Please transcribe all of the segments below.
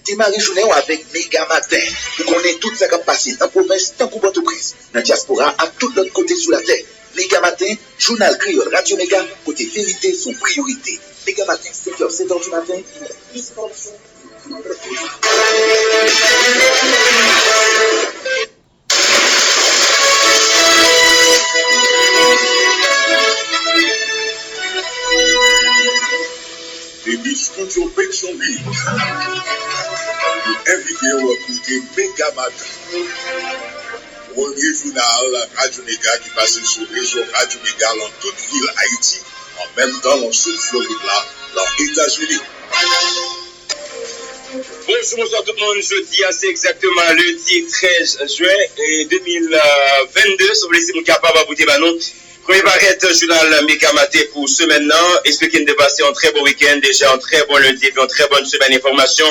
Démarrez journée avec Méga Matin. Vous connaissez tout ça qui passe dans la province, dans la entreprise, dans la diaspora, à tout l'autre côté sous la terre. Méga Matin, journal créole Radio Méga, côté vérité, son priorité. Méga Matin, 7h, 7h du matin. Depuis Studio Pétionville, invité à écouter Méga Matin. Premier journal Radio Méga qui passe sur le réseau Radio Méga dans toute ville Haïti, en même temps dans sud Florida, dans les États-Unis. Bonjour tout le monde, jeudi, c'est exactement lundi 13 juin 2022. Si vous laissez mon capable à vous dire, premier paraître journal Méga Matin pour ce maintenant. Espérons qu'il de passer un très bon week-end, déjà un très bon lundi, puis une très bonne semaine d'information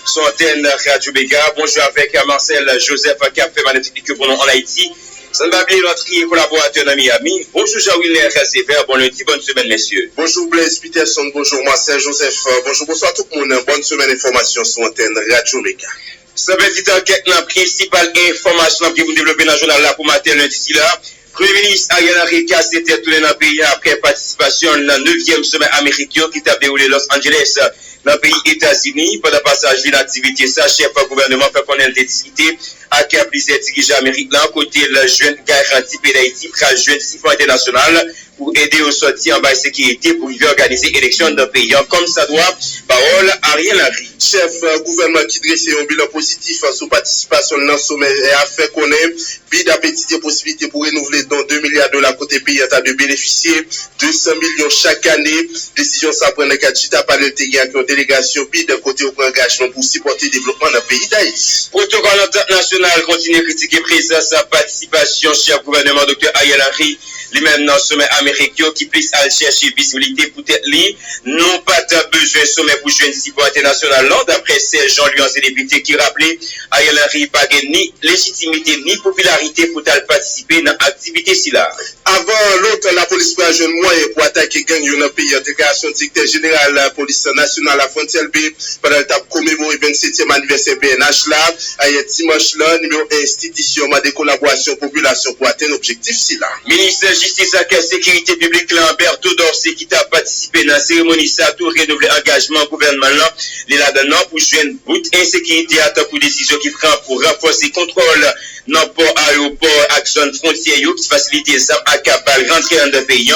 sur antenne Radio Méga. Bonjour avec Marcel Joseph qui a fait magnifique pour nous en Haïti. Ça ne va pas notre collaborateur dans Miami. Bonjour Jean-Willer Sévère, bon lundi, bonne semaine messieurs. Bonjour Blaise Peterson, bonjour Marcel Joseph, bonsoir tout le monde, bonne semaine d'information sur antenne Radio Méga. Ça va être la principale information que vous développez dans le journal là pour matin lundi là. Premier ministre Ariel Henry s'était tourné dans le pays après participation à la 9e sommet américain qui a déroulé Los Angeles dans le pays États-Unis. Pendant le passage de l'activité, sa chef gouvernement fait connaître des discuter avec plusieurs dirigeants américains côté le jeune garantie pays d'Haïti pour le jeune siphon international pour aider au sortir en bas de sécurité pour organiser l'élection d'un pays. Comme ça doit, parole Ariel Henry. Chef gouvernement qui dresse un bilan positif sur participation dans le sommet et a fait connaître bid appétit des possibilités pour renouveler dans 2 milliards de $, côté pays de bénéficier 200 millions chaque année. Décision ça prend le cadre chita par le TGA qui ont délégation bid côté au engagement pour supporter le développement dans le pays d'Haïti. Protocole international continue à critiquer présence sa participation chef gouvernement Dr. Ariel Henry lui-même dans le sommet américain qui puisse aller chercher visibilité pour être lui non pas besoin de sommet pour jouer une cible internationale d'après ces Jean-Louis et députés qui rappelaient Ariel Henry pas ni légitimité ni popularité pour participer dans l'activité si là. Avant l'autre, la police prend un jeune moyen pour attaquer gang dans le pays. Déclaration directeur général de la police nationale à Frontière B pendant le commémorer 27e anniversaire PNH là. Hier dimanche là, numéro institution de collaboration population pour atteindre l'objectif si là. Ministre de Justice et de Sécurité publique Lamberto Dorsey qui a participé dans la cérémonie ça tout renouveler engagement gouvernement là. Les là-dedans pour jouer une bout insécurité à pour décision qui prend pour renforcer le contrôle dans le port aéroport à zone frontière qui facilite les armes à capable rentrer dans le pays.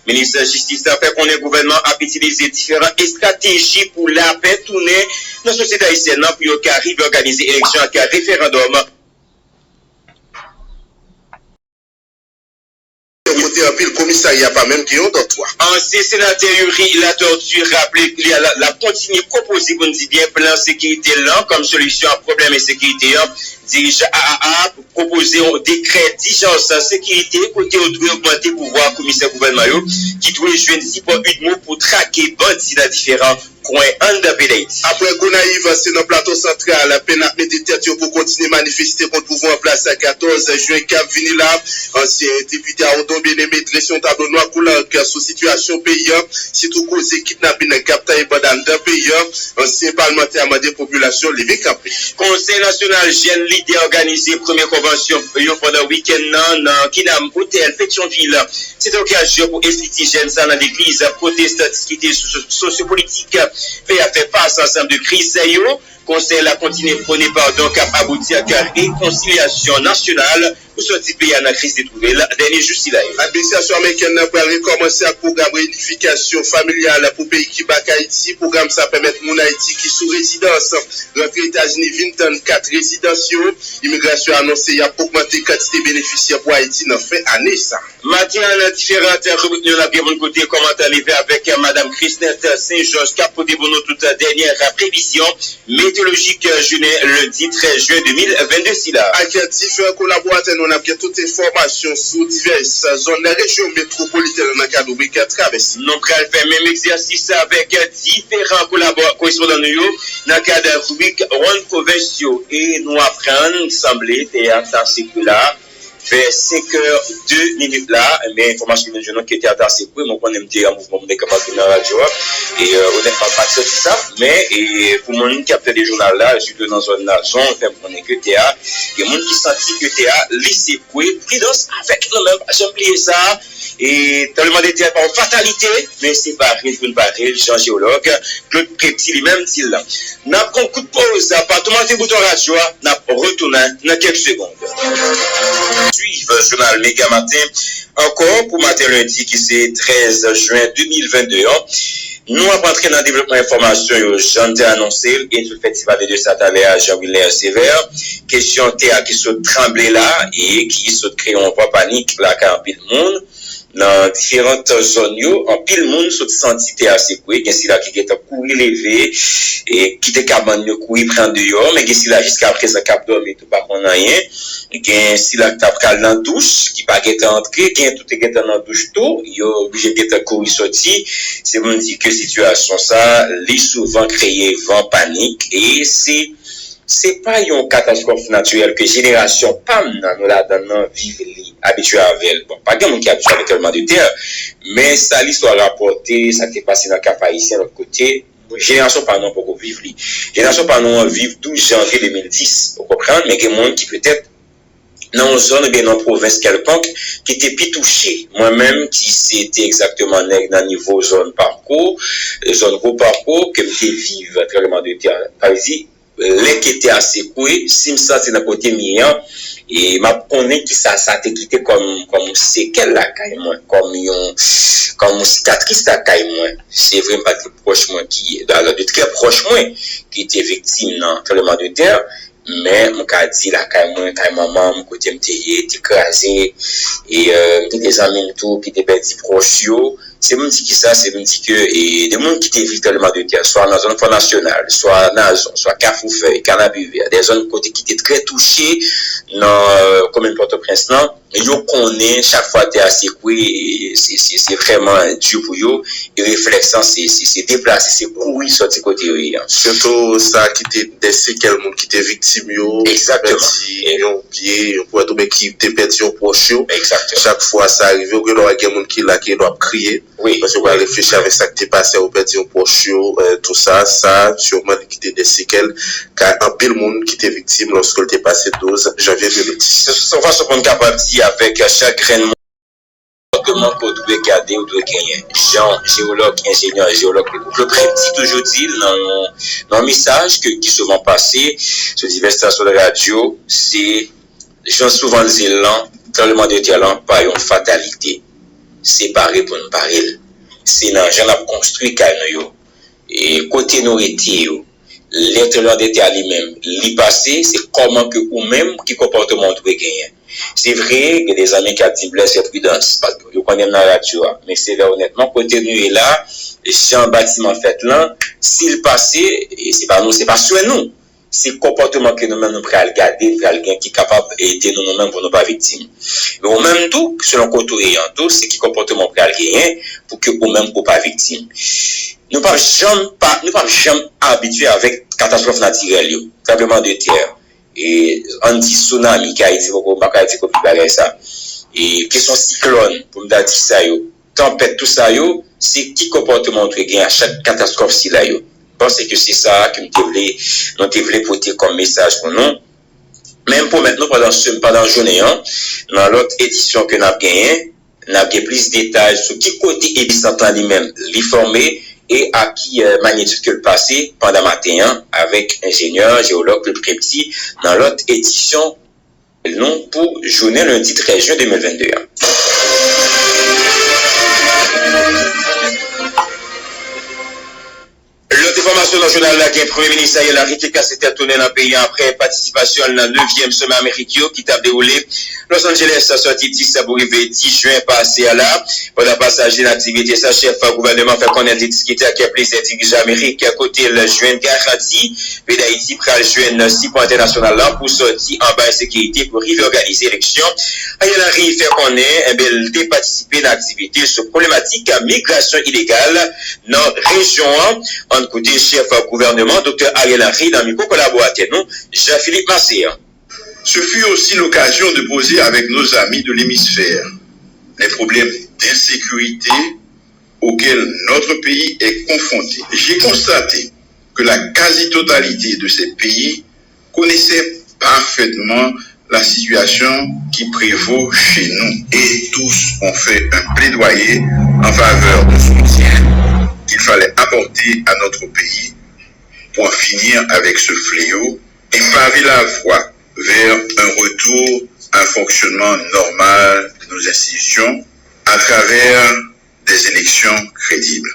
Le ministre de la Justice a fait qu'on le gouvernement a utilisé différentes stratégies pour la paix tourner dans la société haïtienne pour qu'il arrive à organiser l'élection avec un référendum. Côté un pile commissariat pas même qui ont dans toi. Ancien sénateur Yuri la torture rappelé la continue proposer qu'on dit bien plan sécurité là comme solution à problème et sécurité dirigeant AAA pour proposer un décret d'urgence en sécurité côté doit augmenter pouvoir commissaire gouvernement qui doit jouer 6 points de mots pour traquer bandits dans différents coins en d'Haïti. Après Gonaïve, c'est dans le plateau central, la peine à méditation pour continuer à manifester contre le pouvoir en place à 14 juin Cap Vinila. Ancien député à Odon bien-aimé dressé un tableau noir couleur sur situation paysan, surtout cause kidnapping dans Cap Taïba dans le pays. Ancien parlementaire a demandé population lever campé. Conseil national jeune leader organisé première convention pendant le week-end dans Kidam Hôtel Pétionville. C'est l'occasion pour inciter jeunes dans l'église protestante discuter sociopolitique et a fait face à un ensemble de crises. Conseil a continué à prôner pardon cap aboutir à la réconciliation nationale pour sortir pays à la crise des trouver la dernière justice là. L'administration américaine va recommencer un programme de réunification familiale pour pays qui bat Haïti. Programme ça permet mon Haïti qui sous résidence rentrer aux États-Unis 24 résidentiaux. Immigration annoncée il a augmenté quantité bénéficiaires pour Haïti dans fin année ça. Matin à différentes rubriques nous avons bien bon côté commentaire avec madame Christette Saint-Georges qui a posé pour nous toute dernière prévision météorologique lundi 13 juin 2022 si là. Avec différents collaborateurs on a bien toutes les informations sur diverses zones de la région métropolitaine dans le cadre de traversée. Nous allons faire le même exercice avec différents correspondants dans le cadre de la rubrique Ronde provinciaux et nous apprenons semblé théâtre séculaire vers 5h02 là, mais information de jeune qui était assez peu, mon on était en mouvement de capable dans la radio et honnêtement pas tout ça, mais pour mon qui a fait des journaux là, surtout dans zone là, zone fait connaître que TA, il y a monde qui sentit que TA lycée prudence avec nous même, j'ai oublié ça et dans le monde était par fatalité, mais c'est pas rien pour ne pas Jean géologue, Claude Petit lui-même dit là. N'a pris un coup de pause, appartement de bouton radio, n'a retourné dans quelques secondes. Suivre le journal Méga Matin, encore pour matin lundi qui c'est 13 juin 2022. Nous avons entré dans le développement d'information, j'en ai annoncé, et tout le festival de Satalé à Jean-Willem Sévère. Question théâtre qui se tremblait là, et qui se crée en voie panique là, car pile monde. Dans différentes zones, en pile monde se sentit assez coué, qu'il y a qui est courir levé, et qui était capable de courir prendre dehors, mais qu'il y a jusqu'à présent cap dormir tout pas qu'on a rien, et qu'il y a tap cal dans douche, qui pas qu'être entré, qui est tout est dans douche tout, il est obligé d'être courir sorti, c'est mon dit que situation ça, les souvent créer vent panique, et c'est pas une catastrophe naturelle que génération PAM nous la donne vivre habitué avec. Bon, pas quelqu'un qui est habitué avec tellement de terre, mais ça l'histoire rapportée, ça qui est passé dans le cap haïtien de l'autre côté. Génération pas non pour vivre. Génération pas non vivre 12 janvier 2010, vous comprenez, mais qu'il y a monde qui peut-être dans une zone ou bien dans une province quelconque qui était plus touché. Moi-même, qui c'était exactement dans niveau zone parcours, zone gros parcours, que je vivre tellement de terre. Par exemple, les qui étaient assez coués, si ça c'est dans côté mien, et m'a connaît qui ça t'est quitté comme séquelle la caille moi, comme cicatrice la caille moi. C'est vraiment pas très proche moi qui, de très proche moi, qui était victime dans tremblement de terre. Mais mon cas dit la caille maman mon côté m'était écrasé et des amis tout qui étaient perdu proche yo. C'est me dit que ça, c'est me dit que et des monde qui étaient véritablement de terre, soit dans la zone Fonds nationale, soit Nazon, soit Carrefour-Feuille, Canabuvert, des zones côté qui étaient très touchées dans commune Port-au-Prince là, et yo connaît chaque fois t'es assez coué, c'est vraiment dur pour yo, et réflexion c'est déplacer, c'est courir sortir côté rien. Surtout ça qui était des séquelles monde qui était victime yo. Exactement. Et on pied, on pourrait tomber qui était perdu au proche yo. Exactement. Chaque fois ça arrive que là il y a monde qui là qui doit crier. Oui. Parce qu'on va réfléchir avec ça qui t'est passé au perdu au proche tout ça sûrement qui était des séquelles car un pile monde qui était victime lorsqu'il était passé 12 janvier 2010. C'est façon qu'on est capable de dire avec chaque grain de comportement qu'on doit garder ou doit gagner. Jean, géologue, ingénieur, géologue, le Petit toujours dit dans un message qui souvent passé sur diverses stations de radio, c'est gens souvent les élans, tellement de talent, pas une fatalité. C'est pareil pour nous parler. C'est dans gens qui construit nous et côté nous été l'intérieur d'état lui-même l'y passé c'est comment que ou même qui comportement doit gagner. C'est vrai que des amis qui ont dit blesse et prudence parce que vous connaissez dans la radio mais c'est là honnêtement côté nous est là si un bâtiment fait là s'il passé et c'est pas nous c'est pas sur nous c'est le comportement que nous-mêmes nous prenons à regarder, qui est capable d'aider nous-mêmes pour ne pas victimes. Mais au même tout, selon côté ayant tout, c'est qui comportement prenons à gagner pour que nous-mêmes pour pas victimes. Nous ne sommes pas jamais habitués avec catastrophe naturelle, tremblement de terre, et on dit tsunami, qui a été beaucoup, ça, et question cyclone, pour me dire ça, tempête, tout ça, c'est qui comportement nous gagner à chaque catastrophe si là, parce que c'est ça que nous voulons porter comme message pour nous. Même pour maintenant, pendant la journée, dans l'autre édition que nous avons gagné, nous avons plus de détails sur qui côté Ebisantan lui-même l'y formé et à qui magnitude que le passé pendant matin avec ingénieur, géologue, le plus petit, dans l'autre édition, non pour journée lundi 13 juin 2022. L'autre information dans le journal là, qui est le Premier ministre Ariel Henry qui s'était tourné dans le pays après participation dans le 9e sommet américain qui t'a déroulé Los Angeles a sorti 10 pour arriver 10 juin passé à là. Pendant le passage de l'activité, sa chef gouvernement fait connaître des discuteurs qui a pris des dirigeants américains à côté le juin garanti. Puis d'Haïti prend le juin 6 points international là pour sortir en bas de sécurité pour réorganiser l'élection. Ariel Henry fait connaître, il a participé dans l'activité sur problématique à migration illégale dans la région. En côté chef gouvernement, Dr. Ariel Henry, dans le micro collaborateur, nous, Jean-Philippe Massé. Ce fut aussi l'occasion de poser avec nos amis de l'hémisphère les problèmes d'insécurité auxquels notre pays est confronté. J'ai constaté que la quasi-totalité de ces pays connaissait parfaitement la situation qui prévaut chez nous et tous ont fait un plaidoyer en faveur du soutien qu'il fallait apporter à notre pays pour en finir avec ce fléau et paver la voie vers un retour à un fonctionnement normal de nos institutions à travers des élections crédibles.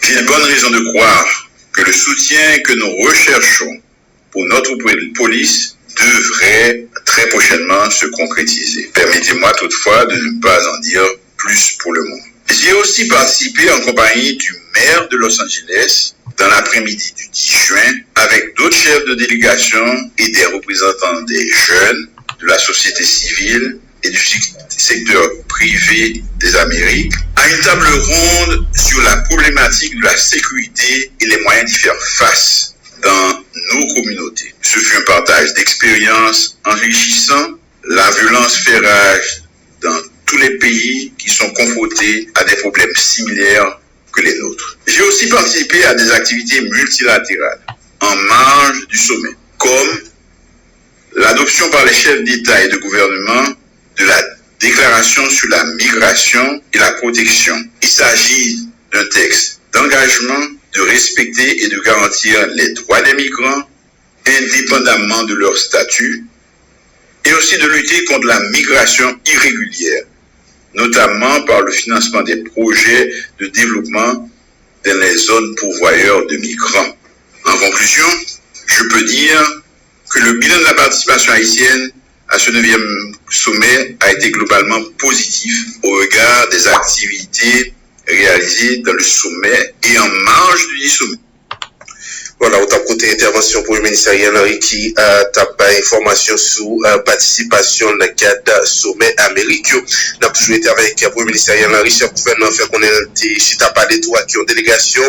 J'ai une bonne raison de croire que le soutien que nous recherchons pour notre police devrait très prochainement se concrétiser. Permettez-moi toutefois de ne pas en dire plus pour le moment. J'ai aussi participé en compagnie du maire de Los Angeles dans l'après-midi du 10 juin avec d'autres chefs de délégation et des représentants des jeunes, de la société civile et du secteur privé des Amériques à une table ronde sur la problématique de la sécurité et les moyens d'y faire face dans nos communautés. Ce fut un partage d'expériences enrichissant. La violence fait rage dans tous les pays qui sont confrontés à des problèmes similaires que les nôtres. J'ai aussi participé à des activités multilatérales en marge du sommet, comme l'adoption par les chefs d'État et de gouvernement de la déclaration sur la migration et la protection. Il s'agit d'un texte d'engagement de respecter et de garantir les droits des migrants indépendamment de leur statut et aussi de lutter contre la migration irrégulière, notamment par le financement des projets de développement dans les zones pourvoyeurs de migrants. En conclusion, je peux dire que le bilan de la participation haïtienne à ce 9e sommet a été globalement positif au regard des activités réalisées dans le sommet et en marge du sommet. Voilà, au côté intervention pour le ministère Henry qui a tapé information sur participation dans le cadre sommet américain. Nous avons toujours été avec le ministère Henry, chef gouvernement, fait qu'on est chita pas des trois qui ont délégation.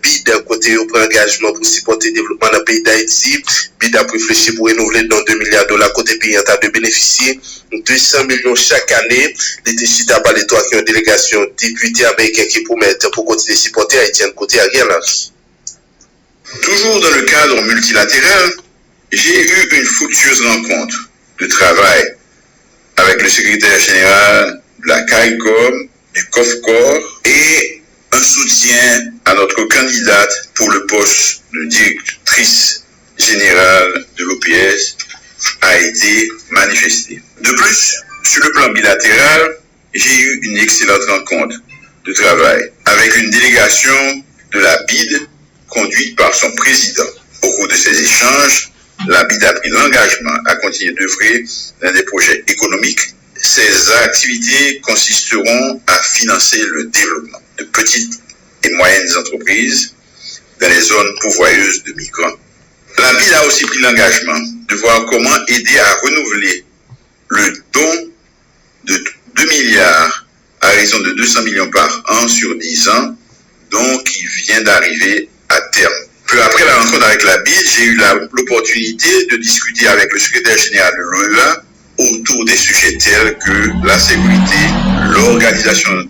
BID côté au engagement pour supporter le développement dans le pays d'Haïti. BID a réfléchi pour renouveler dans 2 milliards de dollars côté pays en train de bénéficier 200 millions chaque année. Les chita pas des trois qui ont délégation députés américains qui promettent pour continuer de supporter Haïti côté Ariel Henry. Toujours dans le cadre multilatéral, j'ai eu une fructueuse rencontre de travail avec le secrétaire général de la CARICOM, du COFCOR et un soutien à notre candidate pour le poste de directrice générale de l'OPS a été manifesté. De plus, sur le plan bilatéral, j'ai eu une excellente rencontre de travail avec une délégation de la BID conduite par son président. Au cours de ces échanges, la BID a pris l'engagement à continuer d'œuvrer dans des projets économiques. Ces activités consisteront à financer le développement de petites et moyennes entreprises dans les zones pourvoyeuses de migrants. La BID a aussi pris l'engagement de voir comment aider à renouveler le don de 2 milliards à raison de 200 millions par an sur 10 ans, donc qui vient d'arriver à terme. Peu après la rencontre avec la BID, j'ai eu l'opportunité de discuter avec le secrétaire général de l'OEA autour des sujets tels que la sécurité, l'organisation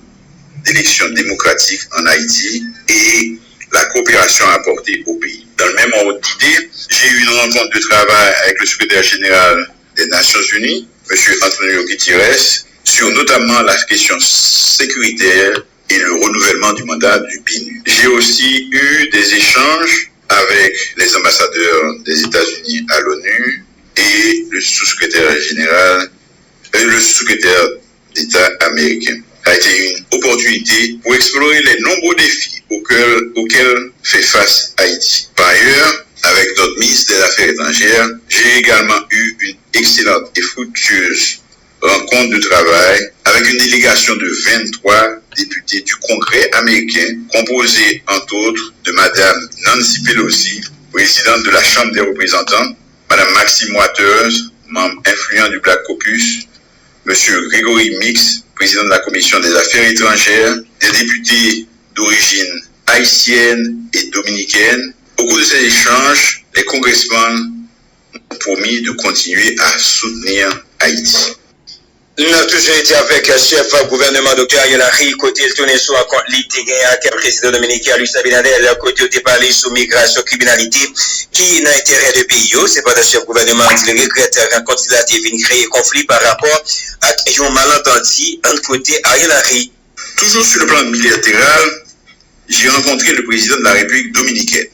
d'élections démocratiques en Haïti et la coopération apportée au pays. Dans le même ordre d'idée, j'ai eu une rencontre de travail avec le secrétaire général des Nations Unies, M. Antonio Guterres, sur notamment la question sécuritaire et le renouvellement du mandat du BINU. J'ai aussi eu des échanges avec les ambassadeurs des États-Unis à l'ONU et le sous-secrétaire général et le sous-secrétaire d'État américain. Ça a été une opportunité pour explorer les nombreux défis auxquels fait face Haïti. Par ailleurs, avec notre ministre des Affaires étrangères, j'ai également eu une excellente et fructueuse rencontre de travail avec une délégation de 23 députés du Congrès américain, composée entre autres de Madame Nancy Pelosi, présidente de la Chambre des représentants, Madame Maxine Waters, membre influent du Black Caucus, Monsieur Gregory Mix, président de la Commission des Affaires étrangères, des députés d'origine haïtienne et dominicaine. Au cours de ces échanges, les congressmen promis de continuer à soutenir Haïti. Nous avons toujours été avec le chef gouvernement Dr. Ariel Henry, côté le tourné sur un compte litigé avec le président dominicain Luis Abinader, côté où parlé sur migration, criminalité, qui n'a intérêt de pays. C'est pas le chef gouvernement qui regrette rencontre qu'il a été créer conflit par rapport à un malentendu entre côté Ariel Henry. Toujours sur le plan bilatéral, j'ai rencontré le président de la République dominicaine,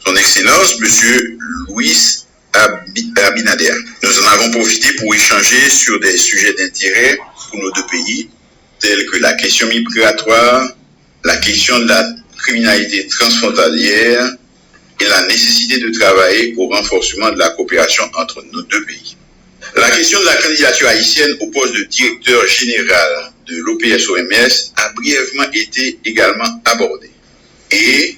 son Excellence, M. Luis Abinader. Nous en avons profité pour échanger sur des sujets d'intérêt pour nos deux pays, tels que la question migratoire, la question de la criminalité transfrontalière et la nécessité de travailler au renforcement de la coopération entre nos deux pays. La question de la candidature haïtienne au poste de directeur général de l'OPS-OMS a brièvement été également abordée. Et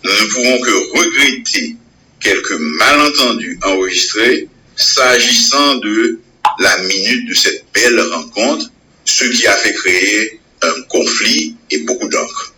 nous ne pouvons que regretter quelques malentendus enregistrés s'agissant de la minute de cette belle rencontre, ce qui a fait créer un conflit et beaucoup d'encre.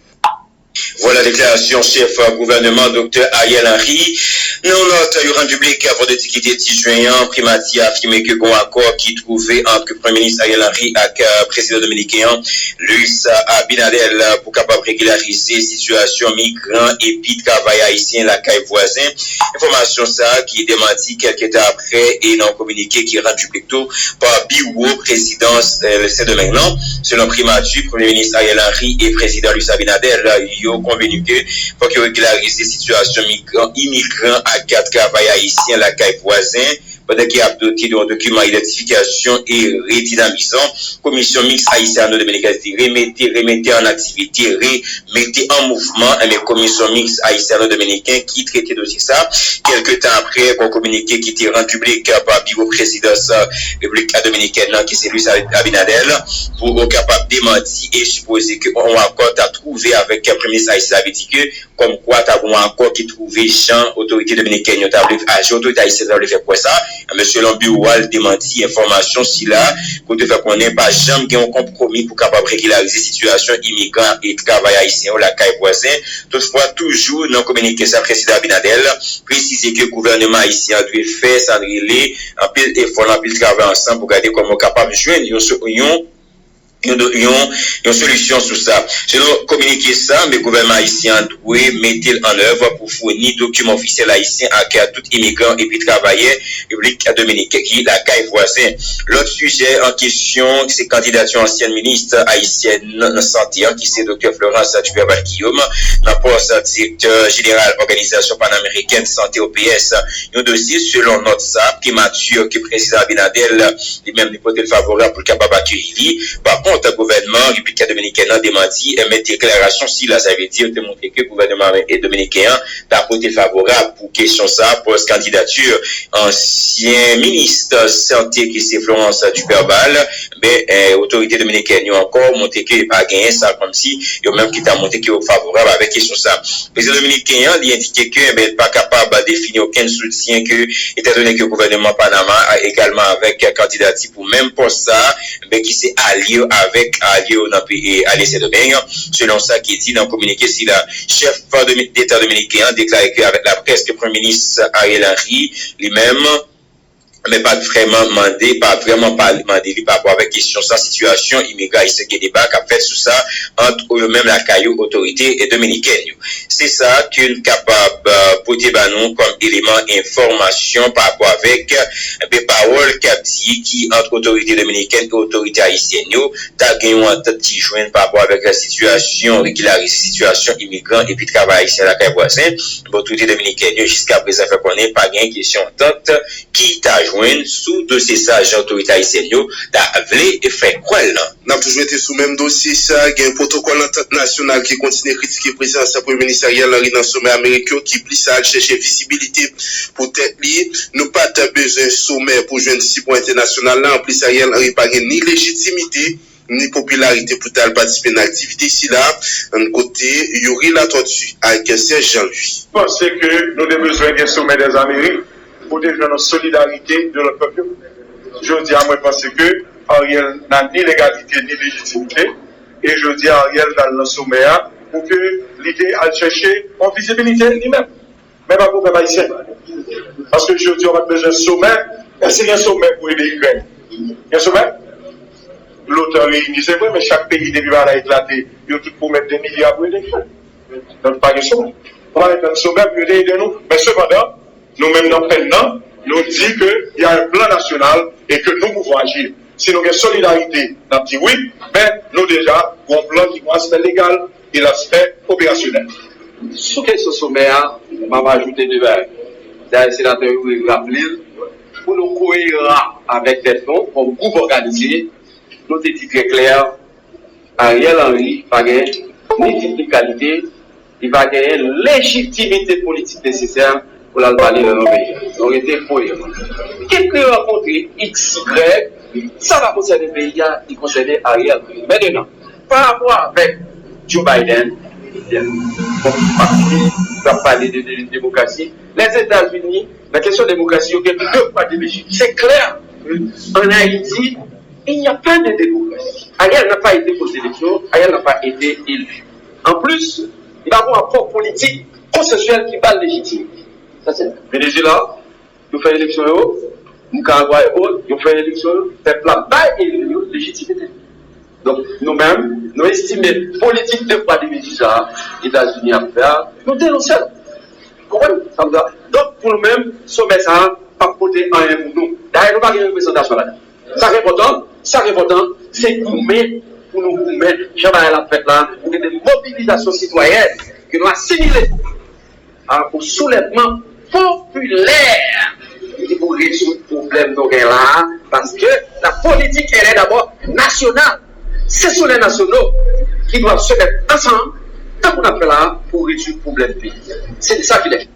Voilà la déclaration chef gouvernement Dr. Ariel Henry. Nous, notre rendu public avant de quitter 10 juin, Primati a affirmé que bon accord qui trouvait entre le Premier ministre Ariel Henry et le président dominicain Luis Abinader pour capable régulariser la situation migrants et puis travail haïtien la caille voisin. Information ça qui est démentie quelques temps après et non communiqué qui est rendu public tout par bureau présidence le 7 de maintenant. Selon Primati, Premier ministre Ariel Henry et président Luis Abinader, ils ont convenu que pour que régulariser la situation immigrants à 4 travail haïtiens la caille voisin pendant qu'il y a doté d'un document d'identification et redynamisant, commission mixte haïtiano-dominicaine remettez en activité, remettez en mouvement, mais commission mixte haïtiano-dominicaine qui traitait dossier ça. Quelques temps après, un communiqué qui était rendu public par le bureau présidence République dominicaine, qui c'est Luis Abinader, pour capable démentir et supposer qu'on accord à trouver avec le premier ministre haïtien, avait dit que, comme quoi, tu as un accord qui trouvait Jean, autorité dominicaine, autorité haïtienne, fait quoi ça? Monsieur Lambioual démenti information si là, pour te faire connaître pas jamais un compromis pour capable régulariser la situation immigrants et travail haïtien ou la caille voisin. Toutefois, toujours dans communiqué ça, président Abinadel, préciser que le gouvernement haïtien doit faire s'enriler un peu effort, un peu travail ensemble pour garder comment capable de joindre une solution sur ça. Selon communiquer ça, le gouvernement haïtien doit mettre en œuvre pour fournir documents officiels haïtiens à tout immigrant et puis travailleur République dominicaine qui la caille voisin. L'autre sujet en question, c'est candidature ancienne ministre haïtienne santé, qui c'est Dr. Florence Duperval-Guillaume, dans poste directeur général organisation panaméricaine santé OPS. Un dossier selon notre SAP qui mature, que président Abinadel, lui-même l'hypothèse favorable pour le capable accueillir. Par contre, le gouvernement République dominicaine a démenti et met déclaration si là, ça veut dire de montrer que le gouvernement dominicain a apporté favorable pour question ça, pour candidature ancien ministre santé qui c'est Florence Duperval, mais autorité dominicaine a encore montré qu'il n'a pas gagné ça comme si il a même qui t'a montré qu'il est favorable avec question ça. Le président dominicain a indiqué qu'il n'est pas capable de définir aucun soutien que, étant donné que le gouvernement Panama a également avec candidature pour même poste ça, mais qui s'est allié avec Alice Domingue. Selon ça qui est dit dans le communiqué, si la chef d'État dominicain a déclaré qu'avec la presse, le Premier ministre Ariel Henry lui-même mais pas vraiment demandé par rapport avec question sa situation immigrant et ce qui est débat qu'a fait sur ça entre eux-mêmes la caillou autorité et dominicaine. C'est ça qu'une capable porter nous comme élément information par rapport avec des paroles qu'a dit qui entre autorité dominicaine et autorité haïtienne t'as gagné un petit joint par rapport avec la situation régulariser situation immigrant et puis travail haïtien la caille voisin autorité dominicaine jusqu'à présent fait qu'on n'est pas gain question tante qui t'a sous dossier ça, l'autorité haïtienne, t'as voulu et fait quoi là? Nous avons toujours été sous le même dossier, ça, il y a un protocole international qui continue à critiquer le président de Premier ministre Ariel Henry dans le sommet américain qui plie ça à chercher visibilité pour être lié. Nous pas besoin de sommet pour jouer un discipline international là, en plus Ariel Henry n'a pas ni légitimité ni popularité pour participer à l'activité ici là, d'un côté, Yuri la tortue avec Serge Jean-Louis. Je pense que nous avons besoin d'un sommet des Amériques pour défendre la solidarité de notre peuple. Je dis à moi parce que Ariel n'a ni légalité ni légitimité et je dis à Ariel dans le sommet pour que l'idée à chercher en visibilité lui-même, même pas pour les Haïtiens. Parce que je dis, on a besoin de sommet. Est-ce qu'il y a un sommet pour aider l'Ukraine? Il y a un sommet? L'OTAN réunit, c'est vrai, mais chaque pays depuis va éclater. Il y a tout pour mettre des milliards pour aider l'Ukraine. Donc, pas de sommet. On va mettre un sommet pour aider nous. Mais cependant, nous-mêmes, maintenant, nous disons qu'il y a un plan national et que nous pouvons agir. Si nous avons solidarité, nous avons dit oui, mais nous déjà avons un plan qui a l'aspect légal et l'aspect opérationnel. Sous ce sommet, je vais ajouter deux verbes. C'est le sénateur qui va rappeler, pour nous cohérents avec les fonds, comme groupe organisé, nous avons dit très clair, Ariel Henry va gagner ni type de qualité, il va gagner légitimité politique nécessaire pour la parler dans nos pays. Donc, il était cohérent. Quelqu'un a rencontré X, Y, ça va concerner le pays, il concerne Ariel Henry. Maintenant, par rapport avec Joe Biden, on va parler de démocratie. Les États-Unis, la question de démocratie, il y a deux poids de mesures. C'est clair. En Haïti, il n'y a pas de démocratie. Ariel n'a pas été pour l'élection, Ariel n'a pas été élu. En plus, il va avoir un rapport politique consensuel qui va légitime. Ça c'est Venezuela, nous faisons l'élection, Nicaragua et autres, nous faisons l'élection, le peuple là, légitimité. Donc, nous-mêmes, nous estimons politique de poids de mesures, les États-Unis à faire, nous dénonçons. Comprenez? Donc, pour nous-mêmes, sommet ça, pas côté en un pour nous. D'ailleurs, nous n'avons pas de représentation là-dedans. Ça c'est important, c'est pour nous mettre, j'aimerais la fête là, pour des mobilisations citoyennes que nous assimilons pour soulèvement populaire et pour résoudre le problème de là, parce que la politique elle est d'abord nationale. Ce sont les nationaux qui doivent se mettre ensemble, tant qu'on a fait là, pour résoudre le problème du pays. C'est ça qu'il est.